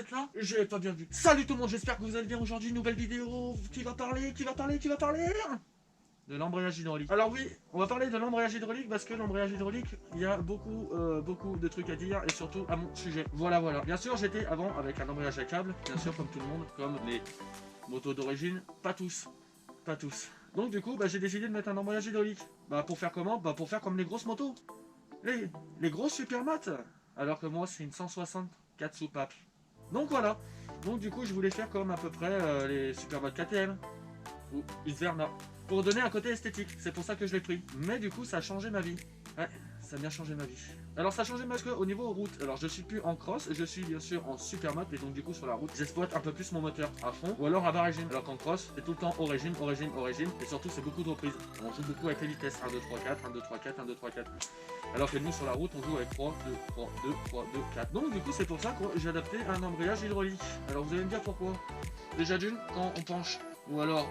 êtes là? J'ai pas bien vu. Salut tout le monde, j'espère que vous allez bien aujourd'hui. Nouvelle vidéo qui va parler de l'embrayage hydraulique. Alors oui, on va parler de l'embrayage hydraulique parce que l'embrayage hydraulique, il y a beaucoup de trucs à dire et surtout à mon sujet. Voilà. Bien sûr, j'étais avant avec un embrayage à câble, bien sûr, comme tout le monde, comme les motos d'origine. Pas tous. Donc du coup, j'ai décidé de mettre un embrayage hydraulique. Pour faire comment? Pour faire comme les grosses motos. Les grosses supermotes. Alors que moi, c'est une 164 soupapes. Donc voilà. Donc du coup, je voulais faire comme à peu près les supermotes KTM. Ou Isverna. Pour donner un côté esthétique. C'est pour ça que je l'ai pris. Mais du coup, ça a changé ma vie. Ouais, ça a bien changé ma vie. Alors ça a changé parce que au niveau route, alors je suis plus en cross, je suis bien sûr en supermote et donc du coup sur la route, j'exploite un peu plus mon moteur à fond ou alors à bas régime. Alors qu'en cross, c'est tout le temps au régime et surtout c'est beaucoup de reprises. On joue beaucoup avec les vitesses 1, 2, 3, 4, 1, 2, 3, 4, 1, 2, 3, 4. Alors que nous sur la route, on joue avec 3, 2, 3, 2, 3, 2, 4. Donc du coup c'est pour ça que j'ai adapté un embrayage hydraulique. Alors vous allez me dire pourquoi. Déjà d'une, quand on penche ou alors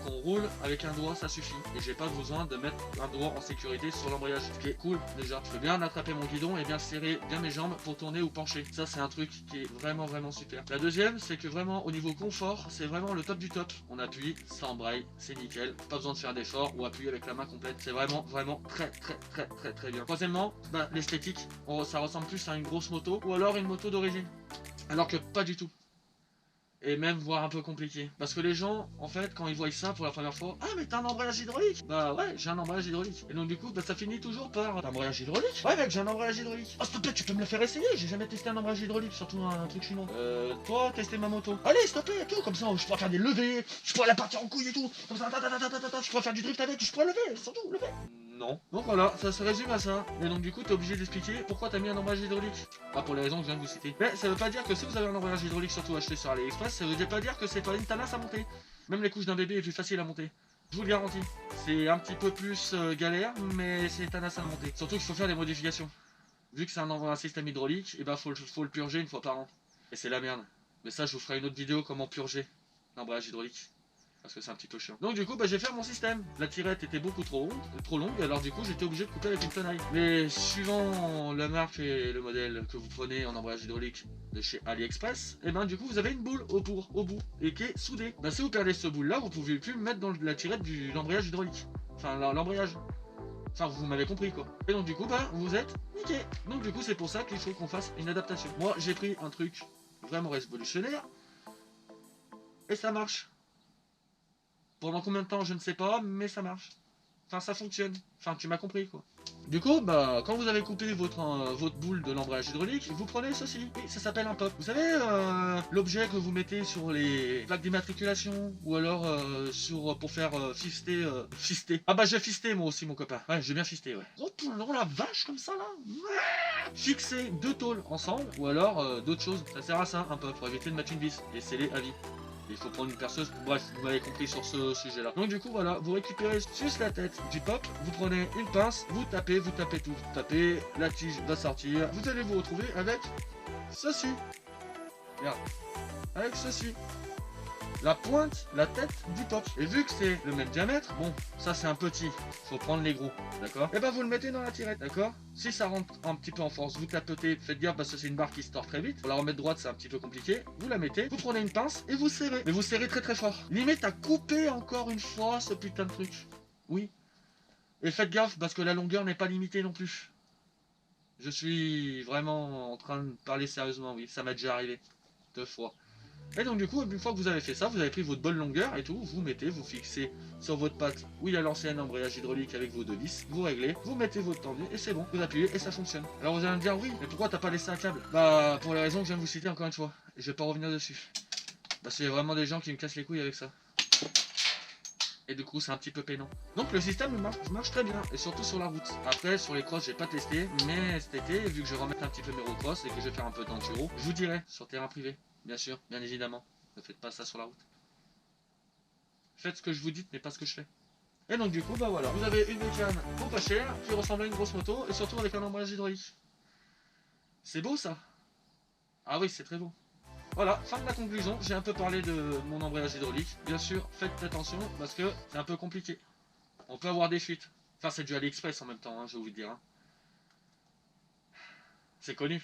qu'on roule avec un doigt, ça suffit. Et j'ai pas besoin de mettre un doigt en sécurité sur l'embrayage. Ce qui est cool déjà. Je peux bien attraper mon guidon et bien serrer bien mes jambes pour tourner ou pencher. Ça c'est un truc qui est vraiment super. La deuxième, c'est que vraiment au niveau confort, c'est vraiment le top du top. On appuie, ça embraye, c'est nickel. Pas besoin de faire d'effort ou appuyer avec la main complète. C'est vraiment très bien. Troisièmement, l'esthétique. Ça ressemble plus à une grosse moto ou alors une moto d'origine. Alors que pas du tout. Et même voire un peu compliqué. Parce que les gens, en fait, quand ils voient ça pour la première fois, ah mais t'as un embrayage hydraulique? Bah ouais, j'ai un embrayage hydraulique. Et donc du coup, ça finit toujours par embrayage hydraulique? Ouais mec, j'ai un embrayage hydraulique. Oh s'il te plaît, tu peux me le faire essayer? J'ai jamais testé un embrayage hydraulique, surtout un truc chinois. Toi, tester ma moto. Allez, s'il te plaît, tout, comme ça, je pourrais faire des levées, je pourrais la partir en couille et tout. Comme ça, je pourrais faire du drift avec, je pourrais lever, surtout lever. Non. Donc voilà, ça se résume à ça. Et donc du coup, t'es obligé d'expliquer pourquoi t'as mis un embrayage hydraulique. Pour les raisons que je viens de vous citer. Mais ça veut pas dire que si vous avez un embrayage hydraulique, surtout acheté sur AliExpress, ça veut pas dire que c'est pas une tanasse à monter. Même les couches d'un bébé est plus facile à monter. Je vous le garantis. C'est un petit peu plus galère, mais c'est tanasse à monter. Surtout qu'il faut faire des modifications. Vu que c'est un système hydraulique, et faut le purger une fois par an. Et c'est la merde. Mais ça, je vous ferai une autre vidéo comment purger l'embrayage hydraulique. Parce que c'est un petit peu chiant. Donc du coup, j'ai fait mon système. La tirette était beaucoup trop longue, alors du coup, j'étais obligé de couper avec une tenaille. Mais suivant la marque et le modèle que vous prenez en embrayage hydraulique de chez AliExpress, et du coup, vous avez une boule au bout, et qui est soudée. Si vous perdez ce boule-là, vous pouvez plus le mettre dans la tirette de l'embrayage hydraulique. Enfin, l'embrayage. Enfin, vous m'avez compris quoi. Et donc du coup, vous êtes niqué. Donc du coup, c'est pour ça qu'il faut qu'on fasse une adaptation. Moi, j'ai pris un truc vraiment révolutionnaire, et ça marche. Pendant combien de temps, je ne sais pas, mais ça marche. Enfin, ça fonctionne. Enfin, tu m'as compris, quoi. Du coup, quand vous avez coupé votre boule de l'embrayage hydraulique, vous prenez ceci. Oui, ça s'appelle un pop. Vous savez, l'objet que vous mettez sur les plaques d'immatriculation, ou alors pour faire fister. J'ai fisté moi aussi, mon copain. Ouais, j'ai bien fisté, ouais. Oh, non, la vache, comme ça, là. Fixer deux tôles ensemble, ou alors d'autres choses. Ça sert à ça, un pop, pour éviter de mettre une vis et sceller à vie. Il faut prendre une perceuse, bref, vous m'avez compris sur ce sujet là. Donc du coup voilà, vous récupérez juste la tête du pop, vous prenez une pince, vous tapez tout, vous tapez, la tige va sortir, vous allez vous retrouver avec ceci. Regarde, avec ceci. La pointe, la tête du pop. Et vu que c'est le même diamètre, bon, ça c'est un petit, faut prendre les gros, d'accord? Et vous le mettez dans la tirette, d'accord? Si ça rentre un petit peu en force, vous tapotez, faites gaffe parce que c'est une barre qui se tord très vite. Pour la remettre droite, c'est un petit peu compliqué. Vous la mettez, vous prenez une pince et vous serrez. Mais vous serrez très fort. Limite à couper encore une fois ce putain de truc. Oui. Et faites gaffe parce que la longueur n'est pas limitée non plus. Je suis vraiment en train de parler sérieusement, oui. Ça m'est déjà arrivé 2 fois. Et donc du coup, une fois que vous avez fait ça, vous avez pris votre bonne longueur et tout, vous mettez, vous fixez sur votre patte où il a lancé un embrayage hydraulique avec vos deux vis, vous réglez, vous mettez votre tendu et c'est bon, vous appuyez et ça fonctionne. Alors vous allez me dire oui, mais pourquoi t'as pas laissé un câble? Pour les raisons que je viens de vous citer encore une fois, et je vais pas revenir dessus. C'est vraiment des gens qui me cassent les couilles avec ça. Et du coup c'est un petit peu pénant. Donc le système marche très bien, et surtout sur la route. Après sur les crosses j'ai pas testé, mais cet été, vu que je vais remettre un petit peu mes recross et que je vais faire un peu d'enduro, je vous dirai sur terrain privé. Bien sûr, bien évidemment. Ne faites pas ça sur la route. Faites ce que je vous dis, mais pas ce que je fais. Et donc du coup, voilà. Vous avez une bécane pour pas cher, qui ressemble à une grosse moto, et surtout avec un embrayage hydraulique. C'est beau ça? Ah oui, c'est très beau. Voilà, fin de la conclusion. J'ai un peu parlé de mon embrayage hydraulique. Bien sûr, faites attention, parce que c'est un peu compliqué. On peut avoir des fuites. Enfin, c'est du AliExpress en même temps, je vais vous dire. C'est connu.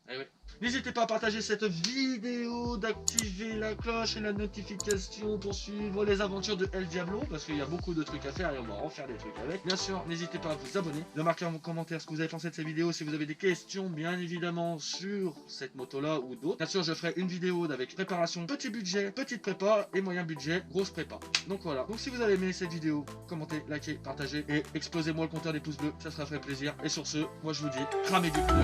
Eh oui. N'hésitez pas à partager cette vidéo, d'activer la cloche et la notification pour suivre les aventures de El Diablo, parce qu'il y a beaucoup de trucs à faire et on va en faire des trucs avec. Bien sûr, n'hésitez pas à vous abonner, de marquer en commentaire ce que vous avez pensé de cette vidéo, si vous avez des questions bien évidemment sur cette moto là ou d'autres. Bien sûr, je ferai une vidéo avec préparation petit budget, petite prépa et moyen budget, grosse prépa. Donc voilà, donc si vous avez aimé cette vidéo, commentez, likez, partagez et explosez-moi le compteur des pouces bleus, ça sera fait plaisir. Et sur ce, moi je vous dis, cramez du pneu.